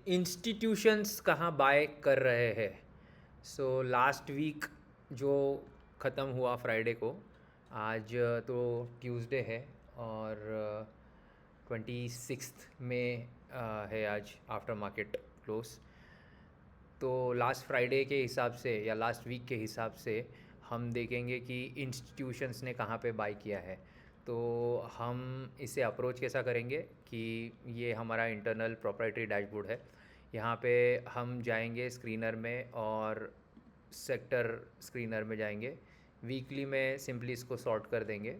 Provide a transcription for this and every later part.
Institutions कहाँ bye कर रहे हैं। सो लास्ट वीक जो ख़त्म हुआ फ्राइडे को, आज तो ट्यूसडे है और 26 में है आज आफ्टर मार्केट क्लोज। तो लास्ट फ्राइडे के हिसाब से या लास्ट वीक के हिसाब से हम देखेंगे कि इंस्टीट्यूशंस ने कहाँ पे बाय किया है। तो हम इसे अप्रोच कैसा करेंगे कि ये हमारा इंटरनल प्रोप्राइटरी डैशबोर्ड है। यहाँ पे हम जाएंगे स्क्रीनर में और सेक्टर स्क्रीनर में जाएंगे। वीकली में सिंपली इसको सॉर्ट कर देंगे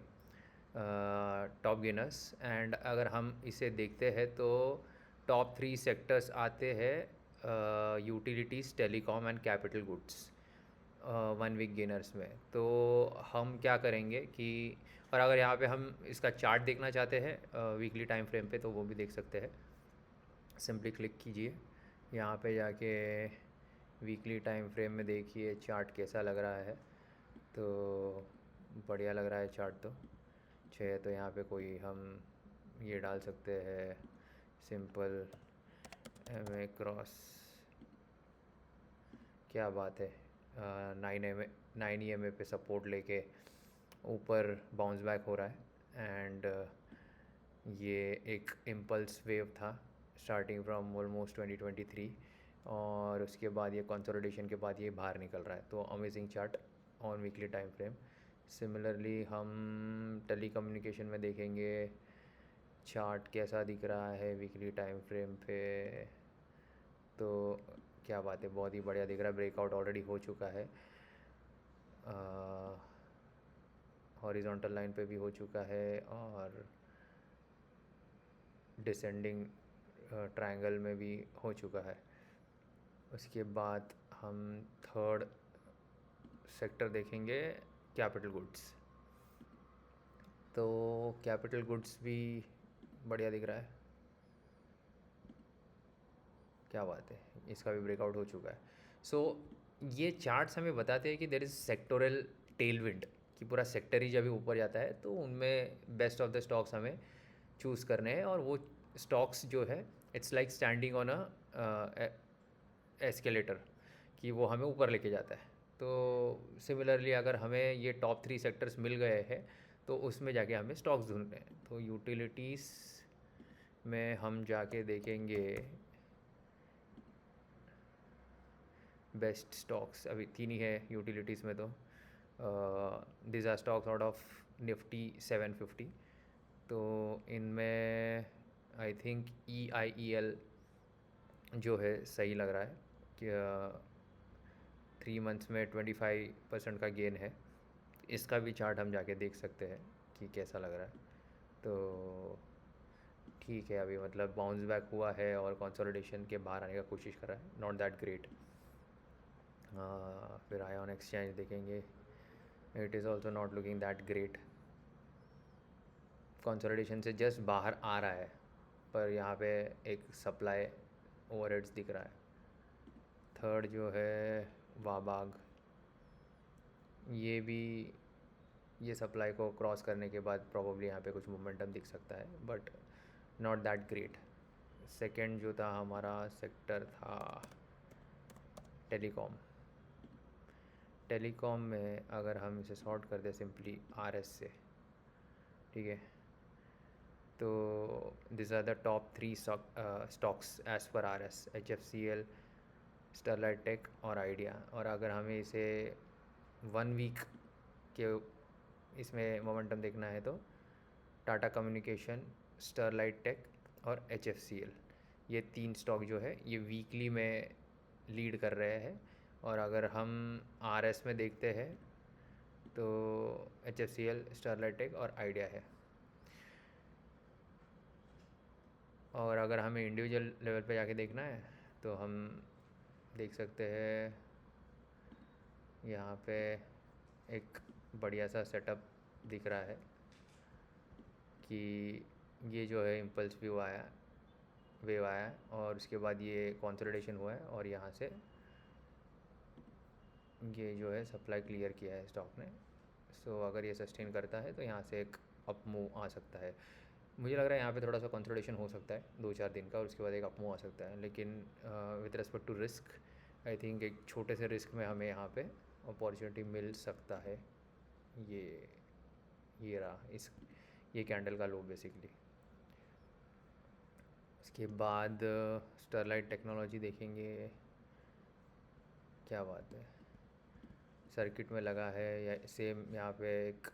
टॉप गेनर्स। एंड अगर हम इसे देखते हैं तो टॉप 3 सेक्टर्स आते हैं utilities, telecom and capital goods 1 week gainers में। तो हम क्या करेंगे कि और अगर यहाँ पे हम इसका चार्ट देखना चाहते हैं वीकली टाइम फ्रेम पे, तो वो भी देख सकते हैं। सिंपली क्लिक कीजिए यहाँ पे जाके, वीकली टाइम फ्रेम में देखिए चार्ट कैसा लग रहा है। तो बढ़िया लग रहा है चार्ट तो। छः तो यहाँ पे कोई हम ये डाल सकते हैं सिंपल एम ए क्रॉस। क्या बात है, 9 EMA पे सपोर्ट लेके ऊपर बाउंस बैक हो रहा है। एंड ये एक इम्पल्स वेव था स्टार्टिंग फ्रॉम ऑलमोस्ट 2023, और उसके बाद ये कंसोलिडेशन के बाद ये बाहर निकल रहा है। तो amazing chart on weekly time frame. Similarly हम टेली कम्युनिकेशन में देखेंगे चार्ट कैसा दिख रहा है वीकली टाइम फ्रेम पे। तो क्या बात है, बहुत ही बढ़िया दिख रहा है। ब्रेकआउट ऑलरेडी हो चुका है, हॉरिजॉन्टल लाइन पे भी हो चुका है और डिसेंडिंग ट्रायंगल में भी हो चुका है। उसके बाद हम थर्ड सेक्टर देखेंगे कैपिटल गुड्स। तो कैपिटल गुड्स भी बढ़िया दिख रहा है। क्या बात है, इसका भी ब्रेकआउट हो चुका है। सो ये चार्ट्स हमें बताते हैं कि देर इज़ सेक्टोरल टेलविंड, कि पूरा सेक्टर ही जब भी ऊपर जाता है तो उनमें बेस्ट ऑफ द स्टॉक्स हमें चूज़ करने हैं। और वो स्टॉक्स जो है, it's like standing on a escalator, कि वो हमें ऊपर लेके जाता है। तो सिमिलरली अगर हमें ये टॉप 3 सेक्टर्स मिल गए हैं तो उसमें जाके हमें स्टॉक्स ढूंढने हैं। तो यूटिलिटीज़ में हम जाके देखेंगे बेस्ट स्टॉक्स। अभी 3 ही है यूटिलिटीज़ में। तो this are stocks out of Nifty 750। तो इनमें आई थिंक EIEL जो है सही लग रहा है कि 3 मंथ्स में 25% का गेन है। इसका भी चार्ट हम जाके देख सकते हैं कि कैसा लग रहा है। तो ठीक है, अभी मतलब बाउंस बैक हुआ है और कंसोलिडेशन के बाहर आने का कोशिश कर रहा है, नॉट दैट ग्रेट। फिर आयोन एक्सचेंज देखेंगे, it is also not looking that great. Consolidation से जस्ट बाहर आ रहा है, पर यहाँ पे एक सप्लाई ओवरहेड्स दिख रहा है। थर्ड जो है वाबाग, ये भी ये सप्लाई को क्रॉस करने के बाद प्रॉब्ली यहाँ पे कुछ मोमेंटम दिख सकता है, but not that great. Second जो था हमारा सेक्टर था टेलीकॉम। टेलीकॉम में अगर हम इसे सॉर्ट कर दें सिंपली RS से, ठीक है, तो this are the top 3 stocks as per RS: HFCL, Sterlite Tech और आइडिया। और अगर हमें इसे 1 वीक के इसमें मोमेंटम देखना है तो टाटा कम्युनिकेशन, स्टरलाइट टेक और HFCL, ये 3 स्टॉक जो है ये वीकली में लीड कर रहे हैं। और अगर हम RS में देखते हैं तो HFCL, स्टरलाइट टेक और आइडिया है। और अगर हमें इंडिविजुअल लेवल पे जाके देखना है तो हम देख सकते हैं यहाँ पे एक बढ़िया सा सेटअप दिख रहा है कि ये जो है इम्पल्स वेव आया है और उसके बाद ये कंसोलिडेशन हुआ है और यहाँ से ये जो है सप्लाई क्लियर किया है स्टॉक ने। सो अगर ये सस्टेन करता है तो यहाँ से एक अप मूव आ सकता है। मुझे लग रहा है यहाँ पे थोड़ा सा कंसोलिडेशन हो सकता है 2-4 दिन का, और उसके बाद एक अपमूव आ सकता है, लेकिन with respect to risk I think एक छोटे से रिस्क में हमें यहाँ पे अपॉर्चुनिटी मिल सकता है। ये ये रहा ये कैंडल का लो बेसिकली। इसके बाद स्टरलाइट टेक्नोलॉजी देखेंगे, क्या बात है, सर्किट में लगा है या सेम यहाँ पे एक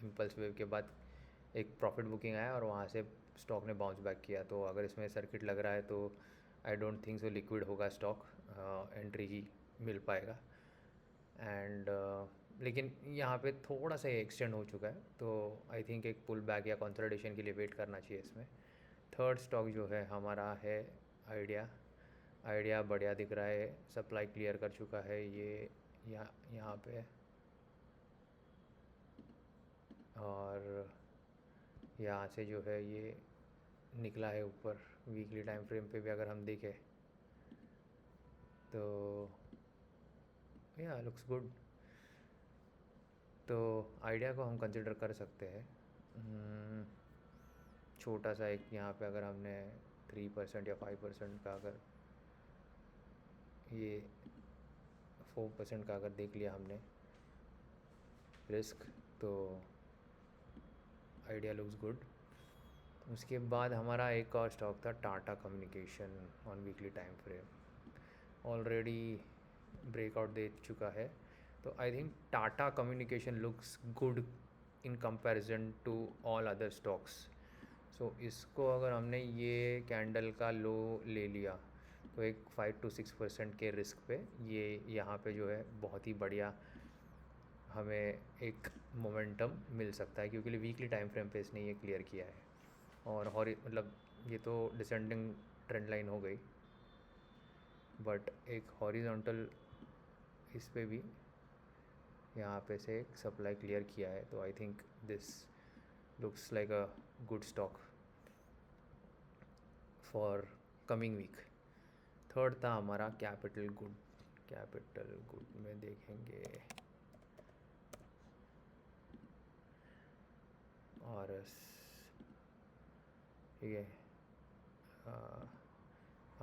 इम्पल्स वेव के बाद एक प्रॉफिट बुकिंग आया और वहाँ से स्टॉक ने बाउंस बैक किया। तो अगर इसमें सर्किट लग रहा है तो I don't think so liquid होगा स्टॉक, एंट्री ही मिल पाएगा। एंड लेकिन यहाँ पे थोड़ा सा एक्सटेंड हो चुका है, तो आई थिंक एक पुल बैक या कंसोलिडेशन के लिए वेट करना चाहिए इसमें। थर्ड स्टॉक जो है हमारा है आइडिया बढ़िया दिख रहा है, सप्लाई क्लियर कर चुका है ये यहाँ पे, और यहाँ से जो है ये निकला है ऊपर। वीकली टाइम फ्रेम पे भी अगर हम देखें तो या लुक्स गुड, तो आइडिया को हम कंसिडर कर सकते हैं। छोटा सा एक यहाँ पे अगर हमने 3% या 5% का, अगर ये 4% का अगर देख लिया हमने रिस्क, तो आइडिया लुक्स गुड। उसके बाद हमारा एक और स्टॉक था Tata communication on weekly time frame, already breakout दे चुका है। तो I think Tata communication looks good in comparison to all other stocks. So इसको अगर हमने ये कैंडल का लो ले लिया तो एक 5 to 6% के रिस्क पे ये यहाँ पे जो है बहुत ही बढ़िया हमें एक मोमेंटम मिल सकता है, क्योंकि वीकली टाइम फ्रेम पे इसने ये क्लियर किया है। और मतलब ये तो डिसेंडिंग ट्रेंड लाइन हो गई, बट एक हॉरिजॉन्टल इस पे भी यहाँ पे से एक सप्लाई क्लियर किया है। तो I think this looks like a good stock for coming week. Third था हमारा कैपिटल गुड में देखेंगे और ठीक है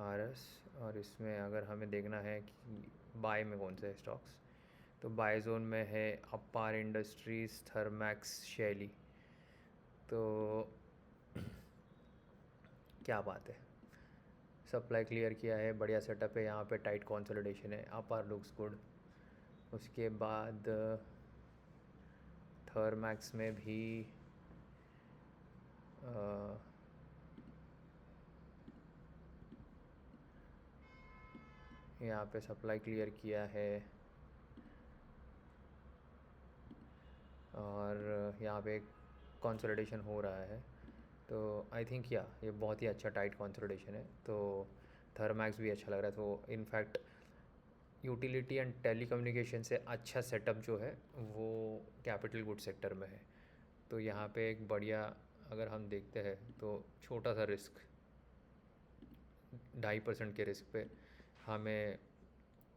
आरएस, और इसमें अगर हमें देखना है कि बाय में कौन से स्टॉक्स, तो बाय जोन में है अपार इंडस्ट्रीज़, थर्मैक्स, शैली। तो क्या बात है, सप्लाई क्लियर किया है, बढ़िया सेटअप है, यहाँ पे टाइट कंसोलिडेशन है, अपार लुक्स गुड। उसके बाद थर्मैक्स में भी यहाँ पे सप्लाई क्लियर किया है, और यहाँ पे कंसोलिडेशन हो रहा है। तो आई थिंक ये बहुत ही अच्छा टाइट कंसोलिडेशन है। तो थर्मैक्स भी अच्छा लग रहा है। तो इनफैक्ट यूटिलिटी एंड टेलीकम्युनिकेशन से अच्छा सेटअप जो है वो कैपिटल गुड सेक्टर में है। तो यहाँ पे एक बढ़िया अगर हम देखते हैं तो छोटा सा रिस्क 2.5% के रिस्क पे हमें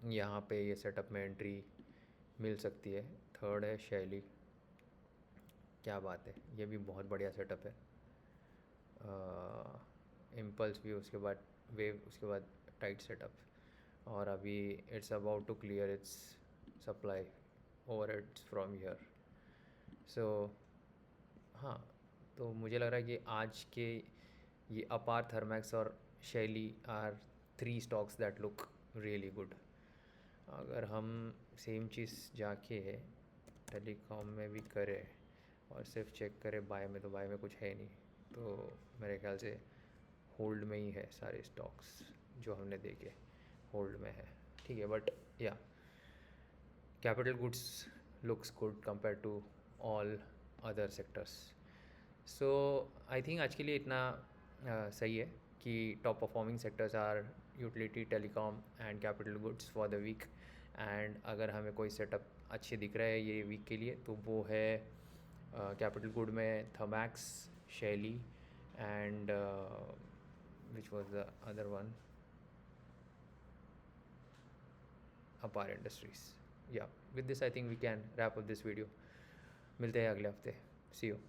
यहाँ पे ये सेटअप में एंट्री मिल सकती है। थर्ड है शैली, क्या बात है, ये भी बहुत बढ़िया सेटअप है। इम्पल्स भी, उसके बाद वेव, उसके बाद टाइट सेटअप, और अभी it's about to clear its supply over its from here. So हाँ, तो मुझे लग रहा है कि आज के ये अपार, थर्मैक्स और Shaily are 3 stocks that look really good. अगर हम सेम चीज़ जाके टेलीकॉम में भी करें और सिर्फ चेक करें बाय में, तो बाय में कुछ है नहीं। तो मेरे ख्याल से होल्ड में ही है सारे स्टॉक्स जो हमने देखे, होल्ड में है, ठीक है। बट या capital goods looks good compare to all other sectors. So I think आज के लिए इतना सही है कि top performing sectors are utility, telecom and capital goods for the week. And अगर हमें कोई सेटअप अच्छे दिख रहा है ये वीक के लिए तो वो है कैपिटल गुड में थर्मैक्स, शैली and which was the other one, Apar Industries. Yeah, with this I think we can wrap up this video. मिलते हैं अगले हफ्ते, see you.